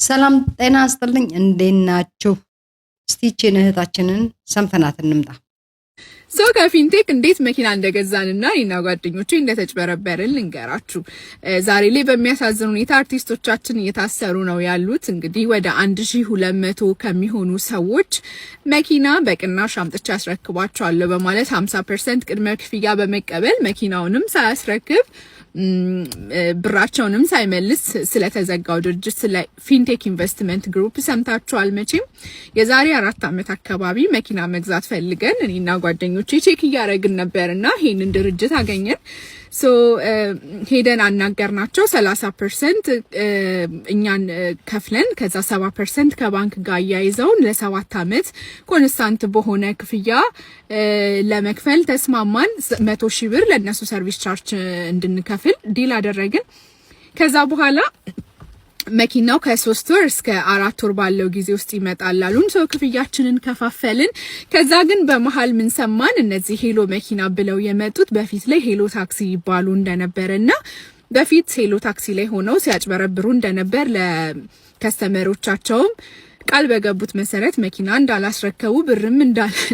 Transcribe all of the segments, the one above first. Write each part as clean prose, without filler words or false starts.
ሰላም ጤና ይስጥልኝ እንዴት ናችሁ? እስቲ ይህችን እህታችንን ሰምተናት እንምጣ። ሰው ከፊንቴክ እንዴት መኪና እንደገዛንና እኔና ጓደኞቼ እንደተጭበረበርን ልንገራችሁ። ዛሬ ላይ በሚያሳዝን ሁኔታ አርቲስቶቻችን እየታሰሩ ነው ያሉት። እንግዲህ ወደ 1200 ከሚሆኑ ሰዎች መኪና በቅናሽ አምጥቼ አስረክባቸዋለሁ በማለት 50% ቅድመ ክፍያ በመቀበል መኪናውንም ሳያስረክብ ብራቸውንም ሳይመልስ ስለተዘጋው ድርጅት ስለ ፊንቴክ ኢንቨስትመንት ግሩፕ ሰምታችኋል መቼም። የዛሬ 4 ዓመት አካባቢ መኪና መግዛት ፈልገን እኔና ጓደኞቼ ቼክ እያደረግን ነበርና ይሄንን ድርጅት አገኘን። ሄደን አናገርናቸው 30% እኛን ከፍለን ከዛ 70% ከባንክ ጋር ያይዘውን ለ7 ዓመት ኮንስታንት በሆነ ክፍያ ለመክፈል ተስማማን። 100,000 ብር ለነሱ ሰርቪስ ቻርጅ እንድንከፍል ዲል አደረግን። ከዛ በኋላ መኪናው ከ3 ወር እስከ 4 ወር ባለው ጊዜ ውስጥ ይመጣል አሉን። ክፍያችንን ከፋፈልን። ከዛ ግን በመሃል ምን ሰማን? እነዚህ ሄሎ መኪና ብለው የመጡት በፊት ላይ ሄሎ ታክሲ ይባሉ እንደነበረና በፊት ሄሎ ታክሲ ላይ ሆነው ሲያጭበረብሩ እንደነበር ለከስተመሮቻቸውም ቃል በገቡት መሰረት መኪና እንዳላስረከቡ ብርም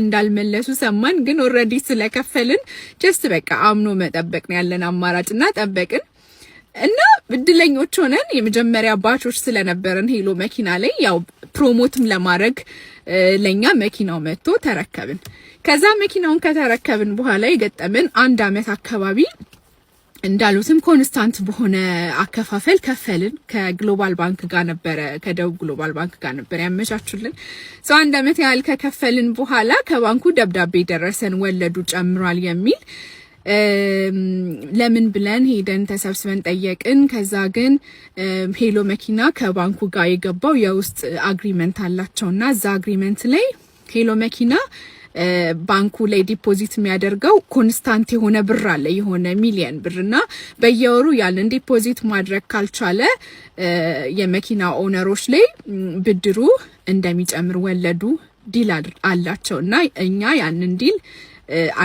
እንዳልመለሱ ሰማን። ግን ኦሬዲ ስለከፈልን ጀስት በቃ አምኖ መጠበቅ ነው ያለን አማራጭና ጠበቅን። እና እድለኞች ሆነን የመጀመሪያ ባቾች ስለነበረን ሄሎ መኪና ላይ ያው ፕሮሞትም ለማድረግ ለኛ መኪናው መጥቶ ተረከብን። ከዛ መኪናውን ከተረከብን በኋላ የገጠመን 1 ዓመት አካባቢ እንዳሉትም ኮንስታንት በሆነ አከፋፈል ከፈልን። ከግሎባል ባንክ ጋር ነበረ ከደቡብ ግሎባል ባንክ ጋር ነበር ያመቻቹልን። 1 ዓመት ያህል ከከፈልን በኋላ ከባንኩ ደብዳቤ ደረሰን ወለዱ ጨምሯል የሚል። ለምን ብለን ሄደን ተሰብስበን ጠየቅን። ከዛ ግን ሄሎ መኪና ከባንኩ ጋር የገባው የውስጥ አግሪመንት አላቸውና እዛ አግሪመንት ላይ ሄሎ መኪና ባንኩ ላይ ዲፖዚት የሚያደርገው ኮንስታንት የሆነ ብር አለ የሆነ ሚሊየን ብርና በየወሩ ያንን ዲፖዚት ማድረግ ካልቻለ የመኪና ኦነሮች ላይ ብድሩ እንደሚጨምር ወለዱ ዲል አላቸውና እኛ ያንን ዲል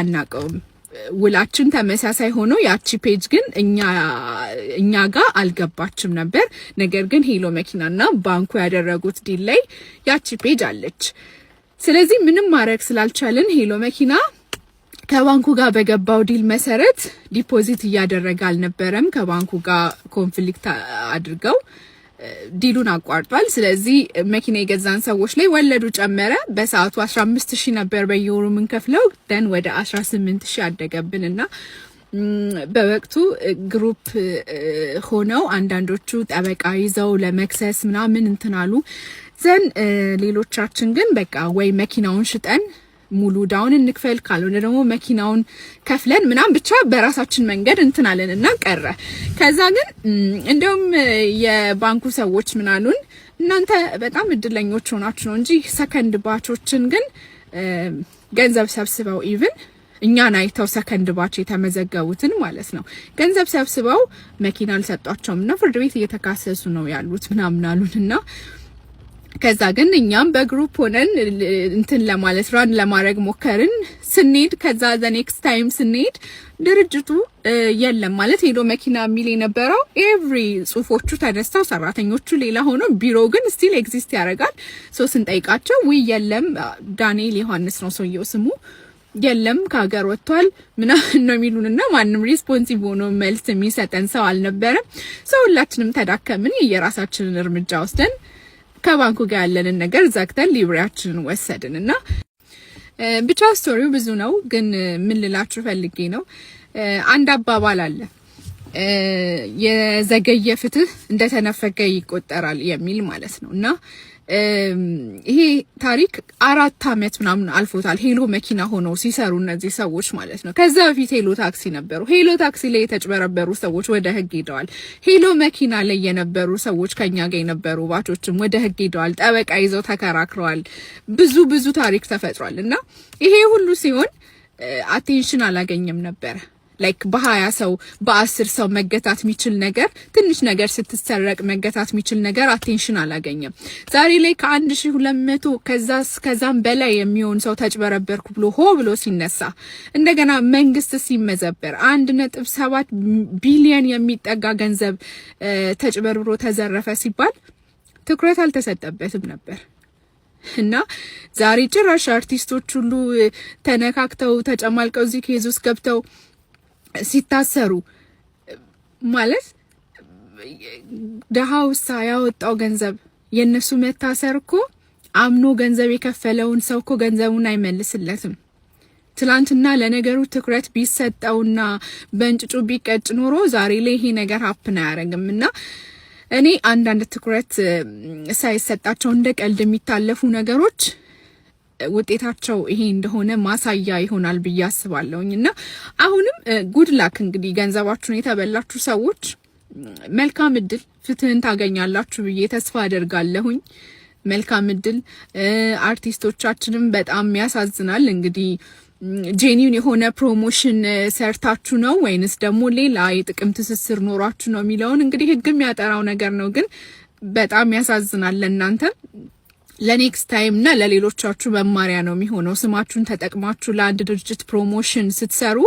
አናቀውም። ውላችን ተመሳሳይ ሆኖ ያቺ ፔጅ ግን እኛ ጋር አልገባችም ነበር። ነገር ግን ሄሎ መኪናና ባንኩ ያደረጉት ዲል ላይ ያቺ ፔጅ አለች። ስለዚህ ምንም ማድረግ ስላልቻለን ሄሎ መኪና ከባንኩ ጋር በገባው ዲል መሰረት ዲፖዚት እያደረገ አልነበረም። ከባንኩ ጋር ኮንፍሊክት አድርገው ዲሉን አቋርጧል። ስለዚህ መኪና የገዛን ሰዎች ላይ ወለዱ ጨመረ። በሰዓቱ 15,000 ነበር በየወሩ ምን ከፍለው ደን ወደ 18,000 አደገብንና በወቅቱ ግሩፕ ሆነው አንዳንዶቹ ጠበቃ ይዘው ለመክሰስ ምናምን እንትናሉ ዘን ሌሎቻችን ግን በቃ ወይ መኪናውን ሽጠን ሙሉ ዳውን እንክፈል ካልሆነ ደግሞ መኪናውን ከፍለን ምናም ብቻ በራሳችን መንገድ እንትናለንና ቀረ። ከዛ ግን እንደውም የባንኩ ሰዎች ምናሉን እናንተ በጣም እድለኞች ሆናችሁ ነው እንጂ ሰከንድ ባቾችን ግን ገንዘብ ሰብስበው ኢቭን እኛን አይተው ሰከንድ ባች የተመዘገቡትን ማለት ነው ገንዘብ ሰብስበው መኪና አልሰጧቸውምና ፍርድ ቤት እየተካሰሱ ነው ያሉት ምናምን አሉንና ከዛ ግን እኛም በግሩፕ ሆነን እንትን ለማለት ራን ለማድረግ ሞከርን። ስንሄድ ከዛ ዘ ኔክስት ታይም ስንሄድ ድርጅቱ የለም ማለት ሄሎ መኪና የሚል የነበረው ኤቭሪ ጽሁፎቹ ተነስተው ሰራተኞቹ ሌላ ሆኖ ቢሮ ግን ስቲል ኤግዚስት ያደርጋል። ስንጠይቃቸው የለም ዳንኤል ዮሐንስ ነው ሰውየው ስሙ የለም ከሀገር ወጥቷል ምናምን ነው የሚሉንና ማንም ሪስፖንሲቭ ሆኖ መልስ የሚሰጠን ሰው አልነበረም። ሁላችንም ተዳከምን። የራሳችንን እርምጃ ወስደን ከባንኩ ጋር ያለንን ነገር ዘግተን ሊብሬያችንን ወሰድንና ብቻ ስቶሪው ብዙ ነው። ግን ምን ልላችሁ ፈልጌ ነው አንድ አባባል አለ የዘገየ ፍትህ እንደተነፈገ ይቆጠራል የሚል ማለት ነውና ይሄ ታሪክ 4 ዓመት ምናምን አልፎታል ሄሎ መኪና ሆነው ሲሰሩ እነዚህ ሰዎች ማለት ነው። ከዛ በፊት ሄሎ ታክሲ ነበሩ። ሄሎ ታክሲ ላይ የተጭበረበሩ ሰዎች ወደ ህግ ሄደዋል። ሄሎ መኪና ላይ የነበሩ ሰዎች ከኛ ጋር የነበሩ ባቾችም ወደ ህግ ሄደዋል። ጠበቃ ይዘው ተከራክረዋል። ብዙ ታሪክ ተፈጥሯልና ይሄ ሁሉ ሲሆን አቴንሽን አላገኘም ነበር። ላይክ በ20 ሰው በ10 ሰው መገታት የሚችል ነገር ትንሽ ነገር ስትሰረቅ መገታት የሚችል ነገር አቴንሽን አላገኘም። ዛሬ ላይ ከ1200 ከዛም በላይ የሚሆን ሰው ተጭበረበርኩ ብሎ ብሎ ሲነሳ እንደገና መንግስት ሲመዘበር 1.7 ቢሊዮን የሚጠጋ ገንዘብ ተጭበርብሮ ተዘረፈ ሲባል ትኩረት አልተሰጠበትም ነበር እና ዛሬ ጭራሽ አርቲስቶች ሁሉ ተነካክተው ተጨማልቀው እዚህ ኬዝ ውስጥ ገብተው ሲታሰሩ ማለት ደሃውሳ ያወጣው ገንዘብ የነሱ መታሰር እኮ አምኖ ገንዘብ የከፈለውን ሰው እኮ ገንዘቡን አይመልስለትም። ትላንትና ለነገሩ ትኩረት ቢሰጠውና በእንጭጩ ቢቀጭ ኖሮ ዛሬ ላይ ይሄ ነገር ሀፕን አያደርግምና እኔ አንዳንድ ትኩረት ሳይሰጣቸው እንደ ቀልድ የሚታለፉ ነገሮች ውጤታቸው ይሄ እንደሆነ ማሳያ ይሆናል ብዬ አስባለሁኝና አሁንም ጉድ ላክ እንግዲህ ገንዘባችሁን የተበላችሁ ሰዎች መልካም እድል ፍትህን ታገኛላችሁ ብዬ ተስፋ አደርጋለሁኝ። መልካም እድል። አርቲስቶቻችንም በጣም ያሳዝናል። እንግዲህ ጄኒውን የሆነ ፕሮሞሽን ሰርታችሁ ነው ወይንስ ደግሞ ሌላ የጥቅም ትስስር ኖራችሁ ነው የሚለውን እንግዲህ ህግ የሚያጠራው ነገር ነው። ግን በጣም ያሳዝናል። ለእናንተ ለኔክስት ታይም እና ለሌሎቻችሁ መማሪያ ነው የሚሆነው። ስማችሁን ተጠቅማችሁ ለአንድ ድርጅት ፕሮሞሽን ስትሰሩ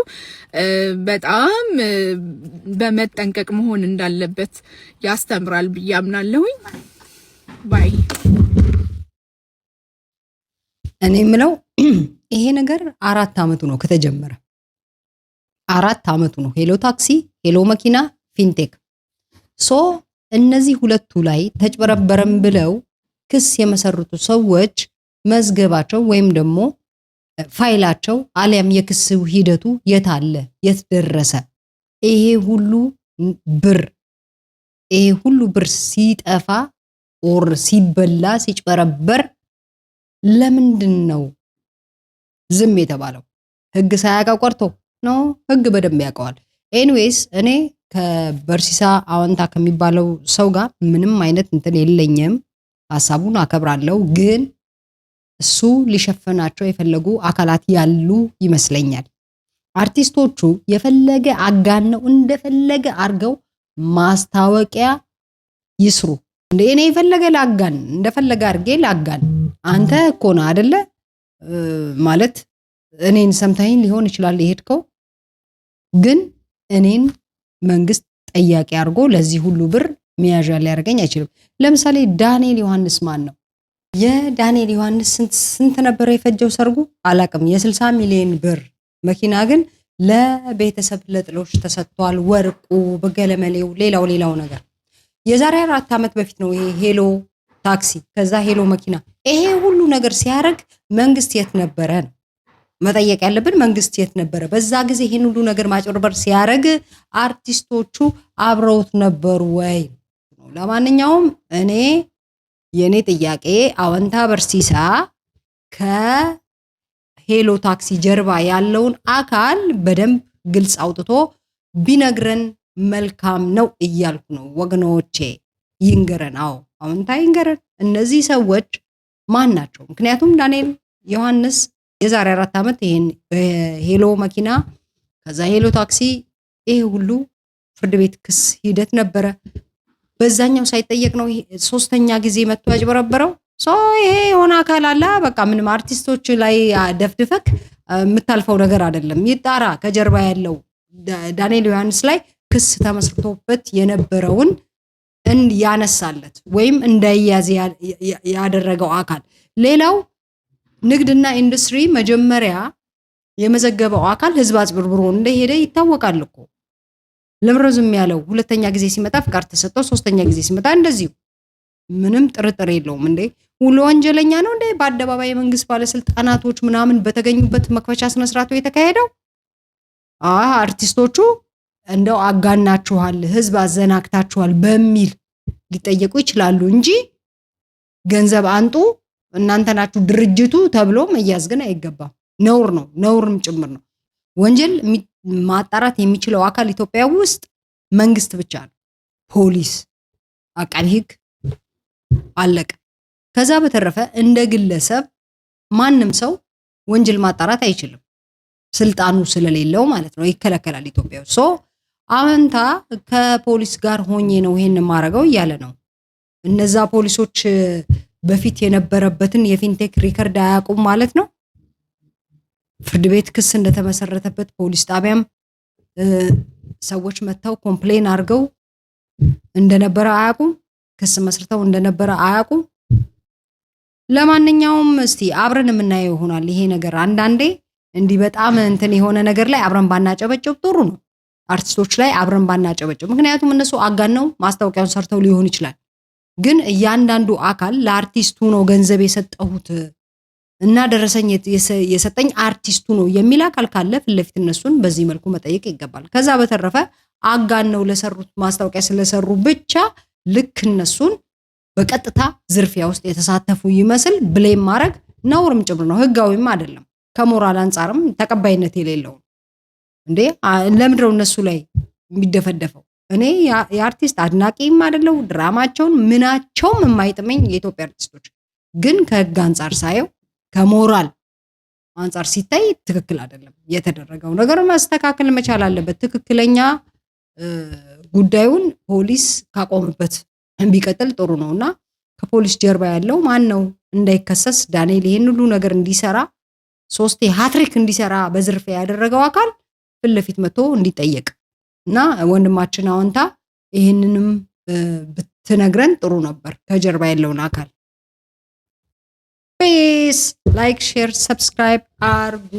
በጣም በመጠንቀቅ መሆን እንዳለበት ያስተምራል ብዬ አምናለሁኝ። ባይ እኔ የምለው ይሄ ነገር 4 አመቱ ነው ከተጀመረ። 4 አመቱ ነው። ሄሎ ታክሲ፣ ሄሎ መኪና፣ ፊንቴክ እነዚህ ሁለቱ ላይ ተጭበረበረም ብለው ክስ የመሰረቱ ሰዎች መዝገባቸው ወይም ደግሞ ፋይላቸው አሊያም የክስ ሂደቱ የት አለ? የት ደረሰ? ይሄ ሁሉ ብር ሲጠፋ ኦር ሲበላ ሲጭበረበር ለምንድን ነው ዝም የተባለው? ህግ ሳያውቀው ቀርቶ ነው? ህግ በደንብ ያውቀዋል። ኤኒዌይስ እኔ ከበርሲሳ አወንታ ከሚባለው ሰው ጋር ምንም አይነት እንትን የለኝም። ሐሳቡን አከብራለሁ። ግን እሱ ሊሸፈናቸው የፈለጉ አካላት ያሉ ይመስለኛል። አርቲስቶቹ የፈለገ አጋነው እንደፈለገ አርገው ማስታወቂያ ይስሩ። እኔ የፈለገ ላጋን እንደፈለገ አርጌ ላጋን። አንተ እኮ ነው አይደለ ማለት እኔን ሰምተኸኝ ሊሆን ይችላል የሄድከው። ግን እኔን መንግስት ጠያቂ አርጎ ለዚህ ሁሉ ብር ሚያዣ ሊያርገኝ አይችልም። ለምሳሌ ዳንኤል ዮሐንስ ማን ነው? የዳንኤል ዮሐንስ ስንት ነበር የፈጀው ሰርጉ? አላቅም። የ60 ሚሊዮን ብር መኪና ግን ለቤተሰብ ለጥሎሽ ተሰጥቷል። ወርቁ በገለመሌው ሌላው ነገር የዛሬ 4 አመት በፊት ነው ይሄ ሄሎ ታክሲ ከዛ ሄሎ መኪና ይሄ ሁሉ ነገር ሲያረግ መንግስት የት ነበረ? መጠየቅ ያለብን መንግስት የት ነበረ? በዛ ጊዜ ይሄን ሁሉ ነገር ማጭበርበር ሲያረግ አርቲስቶቹ አብረውት ነበሩ ወይ? ለማንኛውም የኔ ጥያቄ አወንታ በርሲሳ ከሄሎ ታክሲ ጀርባ ያለውን አካል በደንብ ግልጽ አውጥቶ ቢነግረን መልካም ነው እያልኩ ነው ወገኖቼ። ይንገረን። አዎ አወንታ ይንገረን። እነዚህ ሰዎች ማን ናቸው? ምክንያቱም ዳንኤል ዮሐንስ የዛሬ 4 አመት ይሄን ሄሎ መኪና ከዛ ሄሎ ታክሲ ይሄ ሁሉ ፍርድ ቤት ክስ ሂደት ነበረ። በዛኛው ሳይጠየቅ ነው 3ኛ ጊዜ መጥቶ ያጭበረበረው። ይሄ የሆነ አካል አለ። በቃ ምንም አርቲስቶች ላይ ደፍድፈክ የምታልፈው ነገር አይደለም። ይጣራ። ከጀርባ ያለው ዳንኤል ዮሐንስ ላይ ክስ ተመስርቶበት የነበረውን ያነሳለት ወይም እንዳይያዝ ያደረገው አካል። ሌላው ንግድና ኢንዱስትሪ መጀመሪያ የመዘገበው አካል ህዝብ አጭበርብሮ እንደሄደ ይታወቃል እኮ። ለምረዝም ያለው 2ኛ ጊዜ ሲመጣ ፍቃድ ተሰጠው፣ 3ኛ ጊዜ ሲመጣ እንደዚሁ። ምንም ጥርጥር የለውም። እንዴ ሁሉ ወንጀለኛ ነው እንዴ? በአደባባይ የመንግስት ባለስልጣናቶች ምናምን በተገኙበት መክፈቻ ስነ ስርዓቱ የተካሄደው። አርቲስቶቹ እንደው አጋናችኋል፣ ህዝብ አዘናግታችኋል በሚል ሊጠየቁ ይችላሉ እንጂ ገንዘብ አንጡ እናንተ ናችሁ ድርጅቱ ተብሎ መያዝ ግን አይገባም። ነውር ነው፣ ነውርም ጭምር ነው። ወንጀል ማጣራት የሚችለው አካል ኢትዮጵያ ውስጥ መንግስት ብቻ ነው። ፖሊስ፣ አቃቢ ህግ፣ አለቀ። ከዛ በተረፈ እንደ ግለሰብ ማንም ሰው ወንጀል ማጣራት አይችልም፣ ስልጣኑ ስለሌለው ማለት ነው። ይከለከላል ኢትዮጵያ ውስጥ። አወንታ ከፖሊስ ጋር ሆኜ ነው ይሄን ማረገው እያለ ነው። እነዛ ፖሊሶች በፊት የነበረበትን የፊንቴክ ሪከርድ አያውቁም ማለት ነው። ፍርድ ቤት ክስ እንደተመሰረተበት ፖሊስ ጣቢያም ሰዎች መተው ኮምፕሌን አድርገው እንደነበረ አያውቁም። ክስ መስርተው እንደነበረ አያውቁም። ለማንኛውም እስቲ አብረን የምናየው ይሆናል። ይሄ ነገር አንዳንዴ እንዲህ በጣም እንትን የሆነ ነገር ላይ አብረን ባናጨበጭብ ጥሩ ነው። አርቲስቶች ላይ አብረን ባናጨበጭብ፣ ምክንያቱም እነሱ አጋነው ማስታወቂያውን ሰርተው ሊሆን ይችላል። ግን እያንዳንዱ አካል ለአርቲስቱ ነው ገንዘብ የሰጠሁት እና ደረሰኝ የሰጠኝ አርቲስቱ ነው የሚል አካል ካለ ፊት ለፊት እነሱን በዚህ መልኩ መጠየቅ ይገባል። ከዛ በተረፈ አጋነው ለሰሩት ማስታወቂያ ስለሰሩ ብቻ ልክ እነሱን በቀጥታ ዝርፊያ ውስጥ የተሳተፉ ይመስል ብሌም ማድረግ ነውርም ጭምር ነው፣ ህጋዊም አይደለም፣ ከሞራል አንጻርም ተቀባይነት የሌለው እንዴ። ለምንድነው እነሱ ላይ የሚደፈደፈው? እኔ የአርቲስት አድናቂም አይደለው፣ ድራማቸውን ምናቸውም የማይጥመኝ የኢትዮጵያ አርቲስቶች ግን ከህግ አንጻር ሳየው ከሞራል አንጻር ሲታይ ትክክል አይደለም። የተደረገው ነገር መስተካከል መቻል አለበት። ትክክለኛ ጉዳዩን ፖሊስ ካቆመበት ቢቀጥል ጥሩ ነውና ከፖሊስ ጀርባ ያለው ማን ነው እንዳይከሰስ ዳንኤል ይሄን ሁሉ ነገር እንዲሰራ 3 ሃትሪክ እንዲሰራ በዝርፊያ ያደረገው አካል ፊት ለፊት መጥቶ እንዲጠየቅ እና ወንድማችን አዎንታ ይሄንንም ብትነግረን ጥሩ ነበር፣ ከጀርባ ያለውን አካል። ፔስ ላይክ ሼር ሰብስክራይብ አርጉ።